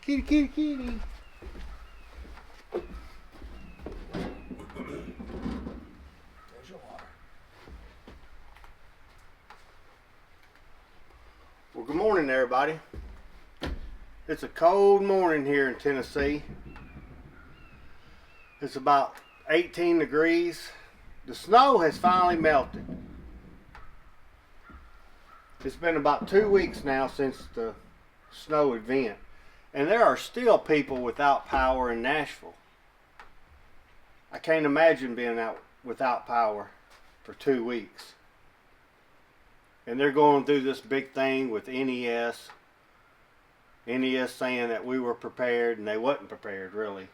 Kitty. Kitty, kitty, kitty. There's your water. Well, good morning, everybody. It's a cold morning here in Tennessee. It's about 18 degrees. The snow has finally melted. It's been about 2 weeks now since the snow event. And there are still people without power in Nashville. I can't imagine being out without power for 2 weeks. And they're going through this big thing with NES. NES saying that we were prepared, and they wasn't prepared, really.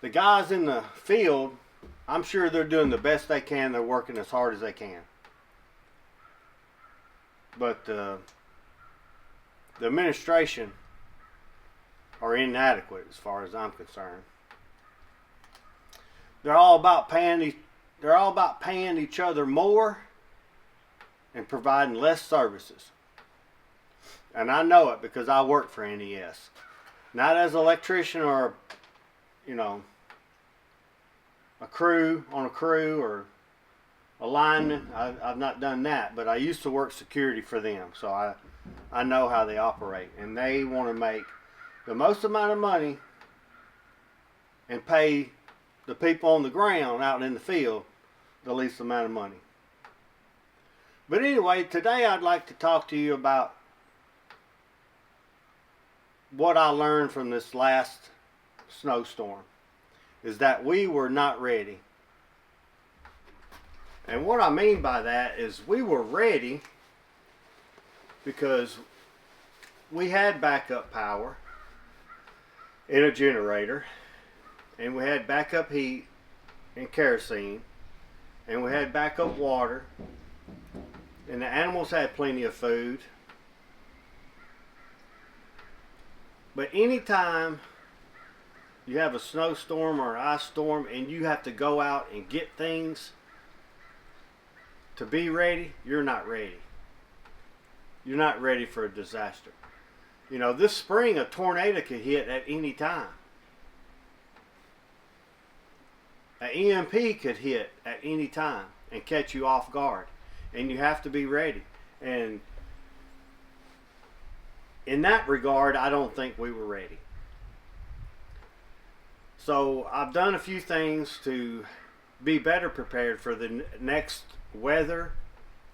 The guys in the field, I'm sure they're doing the best they can. They're working as hard as they can. But the administration are inadequate as far as I'm concerned. They're all about paying each other more and providing less services. And I know it because I work for NES. Not as an electrician or, a crew or a lineman. I've not done that, but I used to work security for them, so I know how they operate. And they want to make the most amount of money and pay the people on the ground out in the field the least amount of money. But anyway, today I'd like to talk to you about what I learned from this last snowstorm. Is that we were not ready. And what I mean by that is we were ready because we had backup power in a generator, and we had backup heat and kerosene, and we had backup water, and the animals had plenty of food. But anytime you have a snowstorm or an ice storm and you have to go out and get things to be ready, you're not ready. You're not ready for a disaster. This spring a tornado could hit at any time. An EMP could hit at any time and catch you off guard. And you have to be ready. And in that regard, I don't think we were ready. So I've done a few things to be better prepared for the next weather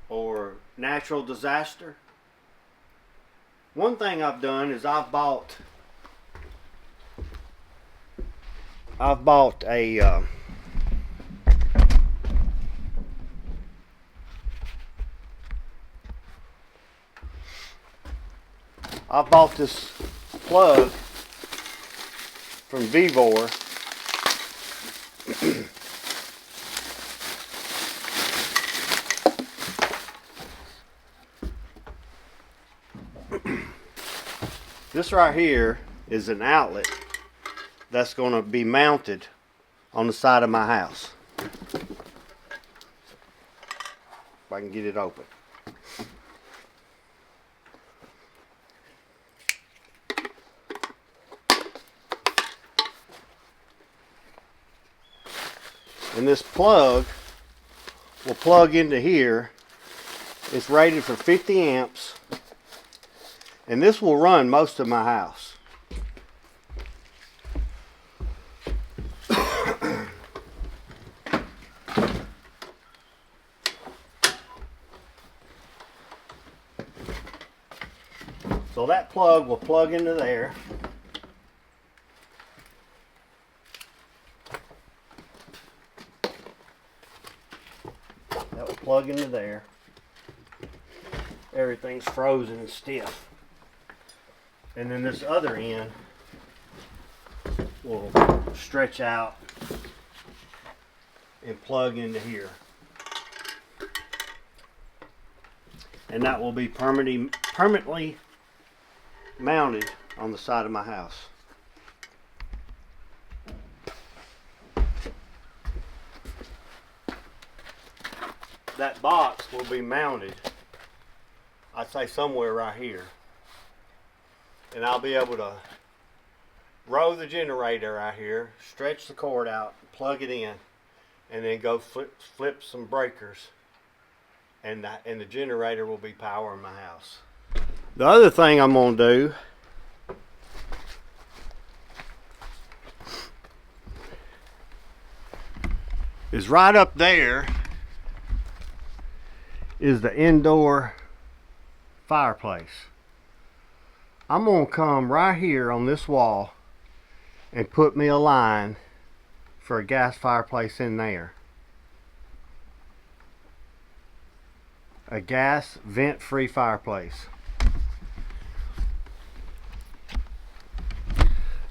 or natural disaster. One thing I've done is I've bought this plug from Vevor. This right here is an outlet that's going to be mounted on the side of my house. If I can get it open. And this plug will plug into here. It's rated for 50 amps. And this will run most of my house. So that plug will plug into there. That will plug into there. Everything's frozen and stiff. And then this other end will stretch out and plug into here. And that will be permanently mounted on the side of my house. that box will be mounted, I'd say somewhere right here. And I'll be able to row the generator out here, stretch the cord out, plug it in, and then go flip some breakers, and the generator will be powering my house. The other thing I'm gonna do is right up there is the indoor fireplace. I'm gonna come right here on this wall and put me a line for a gas fireplace in there. A gas vent-free fireplace.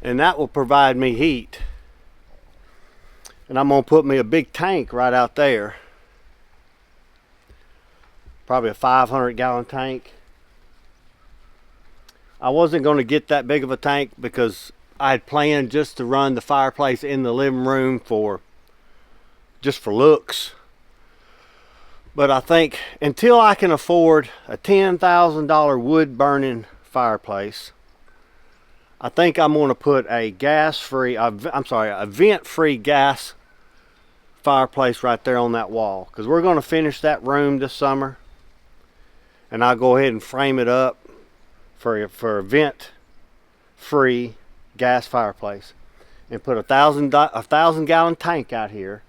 And that will provide me heat. And I'm gonna put me a big tank right out there. Probably a 500-gallon tank. I wasn't gonna get that big of a tank because I had planned just to run the fireplace in the living room just for looks. But I think until I can afford a $10,000 wood burning fireplace, I think I'm going to put a a vent-free gas fireplace right there on that wall, because we're going to finish that room this summer, and I'll go ahead and frame it up for a vent-free gas fireplace, and put a 1,000-gallon tank out here.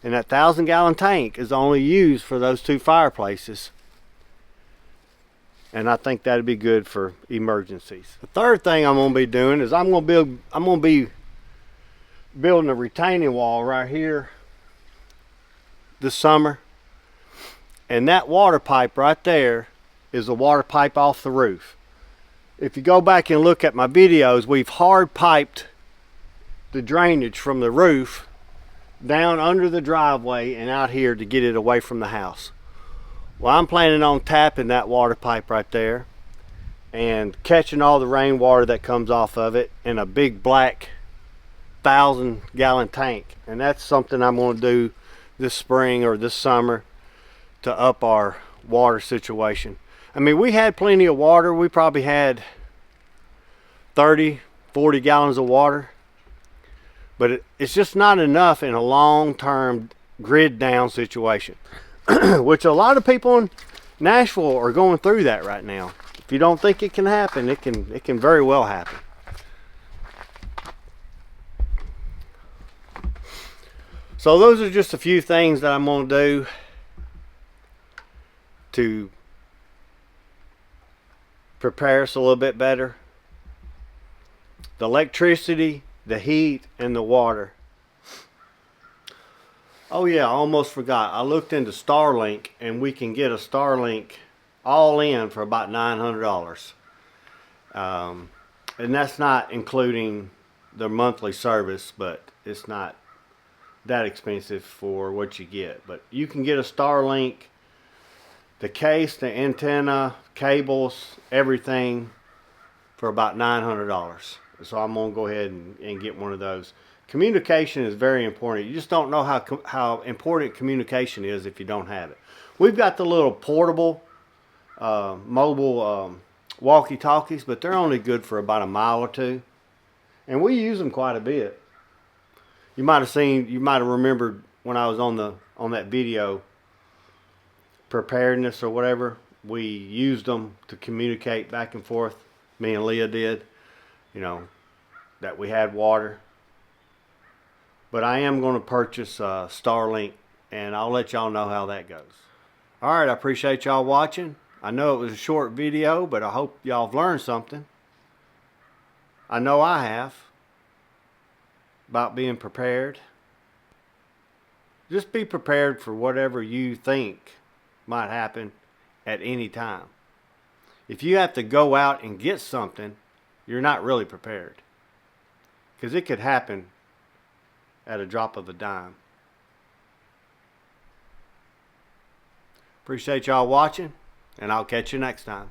And that 1,000-gallon tank is only used for those two fireplaces. And I think that'd be good for emergencies. The third thing I'm gonna be doing is I'm gonna be building a retaining wall right here this summer. And that water pipe right there is a water pipe off the roof. If you go back and look at my videos, we've hard piped the drainage from the roof down under the driveway and out here to get it away from the house. Well, I'm planning on tapping that water pipe right there and catching all the rainwater that comes off of it in a big black 1,000-gallon tank. And that's something I'm going to do this spring or this summer to up our water situation. I mean, we had plenty of water. We probably had 30, 40 gallons of water. But it's just not enough in a long-term grid down situation. Which a lot of people in Nashville are going through that right now. If you don't think it can happen, it can very well happen. So those are just a few things that I'm going to do to prepare us a little bit better. The electricity, the heat, and the water. Oh yeah, I almost forgot. I looked into Starlink, and we can get a Starlink all in for about $900. And that's not including the monthly service, but it's not that expensive for what you get. But you can get a Starlink, the case, the antenna, cables, everything for about $900. So I'm gonna go ahead and get one of those. Communication is very important. You just don't know how important communication is if you don't have it. We've got the little portable, mobile walkie-talkies, but they're only good for about a mile or two, and we use them quite a bit. You might have remembered when I was on that video, preparedness or whatever. We used them to communicate back and forth. Me and Leah did. You know, that we had water. But I am going to purchase Starlink, and I'll let y'all know how that goes. Alright, I appreciate y'all watching. I know it was a short video, but I hope y'all have learned something. I know I have. About being prepared. Just be prepared for whatever you think might happen at any time. If you have to go out and get something, you're not really prepared. Because it could happen at a drop of a dime. Appreciate y'all watching, and I'll catch you next time.